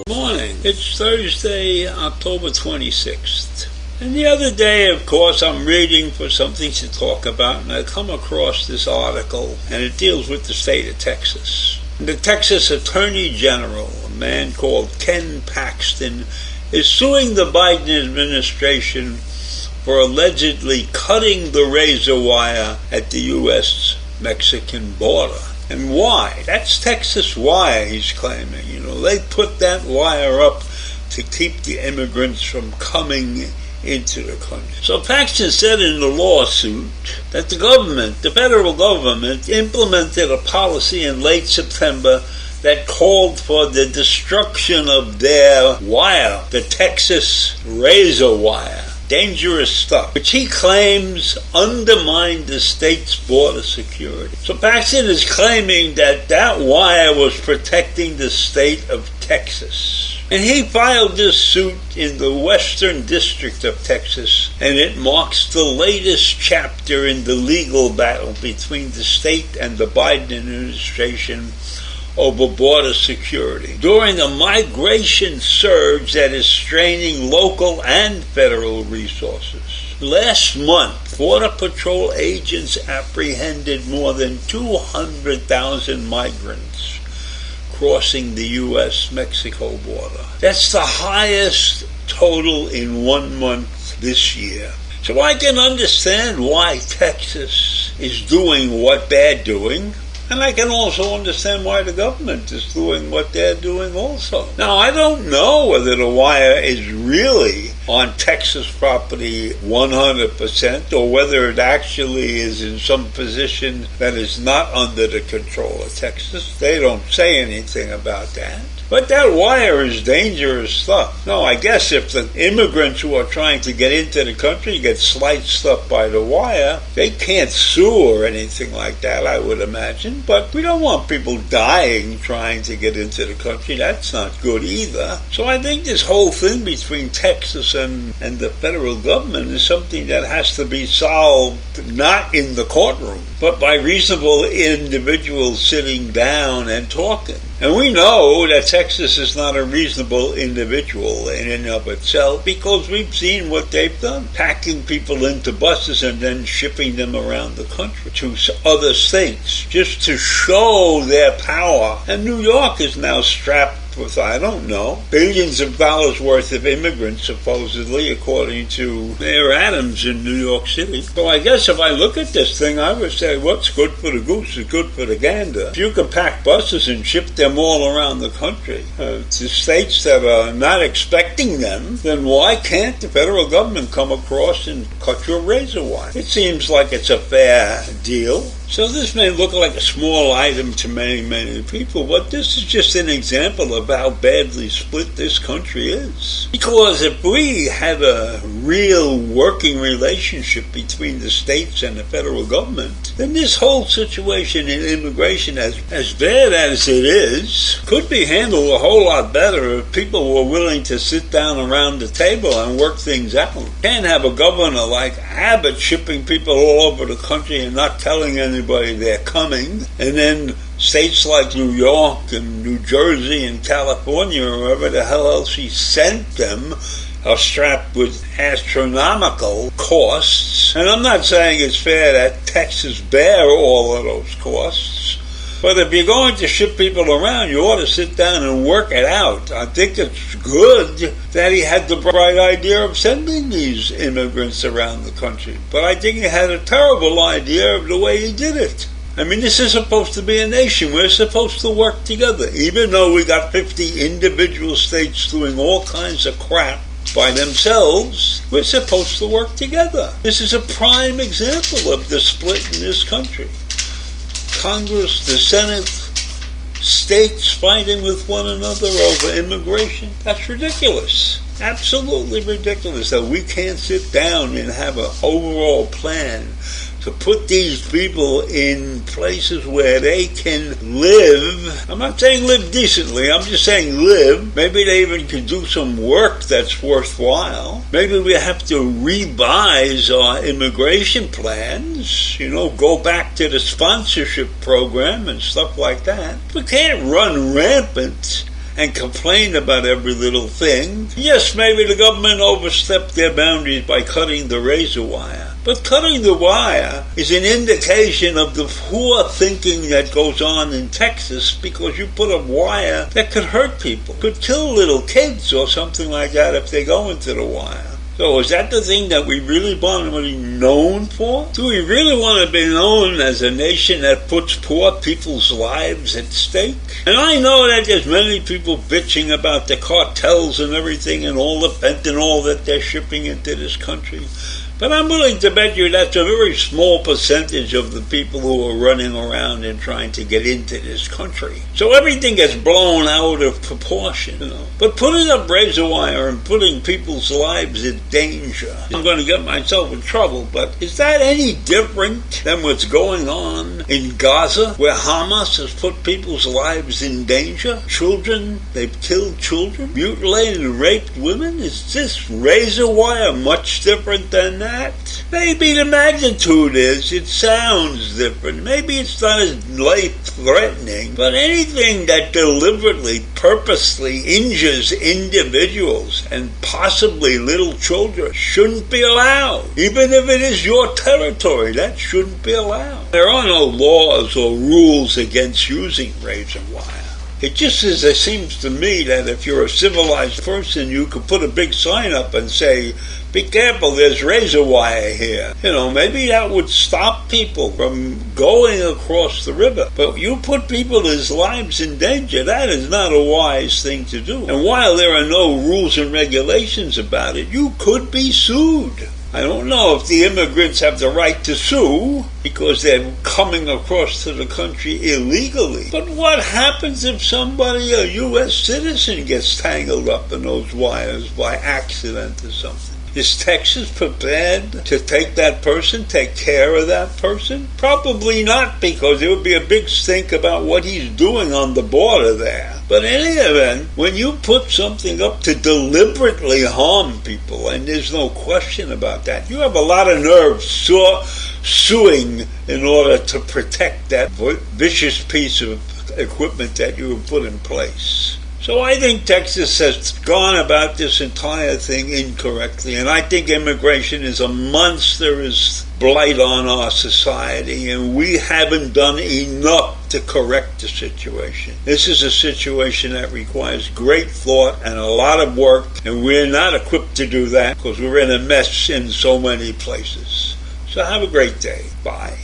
Morning. It's Thursday, October 26th. And the other day, of course, I'm reading for something to talk about, and I come across this article, and it deals with the state of Texas. The Texas Attorney General, a man called Ken Paxton, is suing the Biden administration for allegedly cutting the razor wire at the U.S.-Mexican border. And why? That's Texas wire, he's claiming. They put that wire up to keep the immigrants from coming into the country. So Paxton said in the lawsuit that the federal government, implemented a policy in late September that called for the destruction of their wire, the Texas razor wire. Dangerous stuff, which he claims undermined the state's border security. So Paxton is claiming that wire was protecting the state of Texas. And he filed this suit in the Western District of Texas, and it marks the latest chapter in the legal battle between the state and the Biden administration over border security during a migration surge that is straining local and federal resources. Last month, Border Patrol agents apprehended more than 200,000 migrants crossing the U.S.-Mexico border. That's the highest total in 1 month this year. So I can understand why Texas is doing what they're doing. And I can also understand why the government is doing what they're doing also. Now, I don't know whether the wire is really on Texas property 100% or whether it actually is in some position that is not under the control of Texas. They don't say anything about that. But that wire is dangerous stuff. No, I guess if the immigrants who are trying to get into the country get sliced up by the wire, they can't sue or anything like that, I would imagine. But we don't want people dying trying to get into the country. That's not good either. So I think this whole thing between Texas and the federal government is something that has to be solved not in the courtroom, but by reasonable individuals sitting down and talking. And we know that Texas is not a reasonable individual in and of itself because we've seen what they've done, packing people into buses and then shipping them around the country to other states just to show their power. And New York is now strapped with, I don't know, billions of dollars worth of immigrants, supposedly, according to Mayor Adams in New York City. So I guess if I look at this thing, I would say what's good for the goose is good for the gander. If you can pack buses and ship them all around the country to states that are not expecting them, then why can't the federal government come across and cut your razor wire? It seems like it's a fair deal. So this may look like a small item to many, many people, but this is just an example of how badly split this country is. Because if we had a real working relationship between the states and the federal government, then this whole situation in immigration, as bad as it is, could be handled a whole lot better if people were willing to sit down around the table and work things out. You can't have a governor like Abbott shipping people all over the country and not telling anybody they're coming, and then states like New York and New Jersey and California or wherever the hell else he sent them are strapped with astronomical costs. And I'm not saying it's fair that Texas bear all of those costs, but if you're going to ship people around, you ought to sit down and work it out. I think it's good that he had the bright idea of sending these immigrants around the country, but I think he had a terrible idea of the way he did it. I mean, this is supposed to be a nation. We're supposed to work together. Even though we got 50 individual states doing all kinds of crap by themselves, we're supposed to work together. This is a prime example of the split in this country. Congress, the Senate, states fighting with one another over immigration. That's ridiculous. Absolutely ridiculous that we can't sit down and have an overall plan to put these people in places where they can live. I'm not saying live decently, I'm just saying live. Maybe they even can do some work that's worthwhile. Maybe we have to revise our immigration plans, go back to the sponsorship program and stuff like that. We can't run rampant and complain about every little thing. Yes, maybe the government overstepped their boundaries by cutting the razor wire. But cutting the wire is an indication of the poor thinking that goes on in Texas, because you put a wire that could hurt people, could kill little kids or something like that if they go into the wire. So is that the thing that we really want to be known for? Do we really want to be known as a nation that puts poor people's lives at stake? And I know that there's many people bitching about the cartels and everything and all the fentanyl that they're shipping into this country. But I'm willing to bet you that's a very small percentage of the people who are running around and trying to get into this country. So everything gets blown out of proportion, But putting up razor wire and putting people's lives in danger, I'm going to get myself in trouble, but is that any different than what's going on in Gaza, where Hamas has put people's lives in danger? Children, they've killed children, mutilated and raped women? Is this razor wire much different than that? Maybe the magnitude is, it sounds different. Maybe it's not as life-threatening, but anything that deliberately, purposely injures individuals and possibly little children shouldn't be allowed. Even if it is your territory, that shouldn't be allowed. There are no laws or rules against using razor wire. It just seems to me that if you're a civilized person, you could put a big sign up and say, be careful, there's razor wire here. Maybe that would stop people from going across the river. But you put people's lives in danger, that is not a wise thing to do. And while there are no rules and regulations about it, you could be sued. I don't know if the immigrants have the right to sue because they're coming across to the country illegally. But what happens if somebody, a U.S. citizen, gets tangled up in those wires by accident or something? Is Texas prepared to take care of that person? Probably not, because there would be a big stink about what he's doing on the border there. But in any event, when you put something up to deliberately harm people, and there's no question about that, you have a lot of nerve suing in order to protect that vicious piece of equipment that you have put in place. So I think Texas has gone about this entire thing incorrectly, and I think immigration is a monstrous blight on our society, and we haven't done enough to correct the situation. This is a situation that requires great thought and a lot of work, and we're not equipped to do that because we're in a mess in so many places. So have a great day. Bye.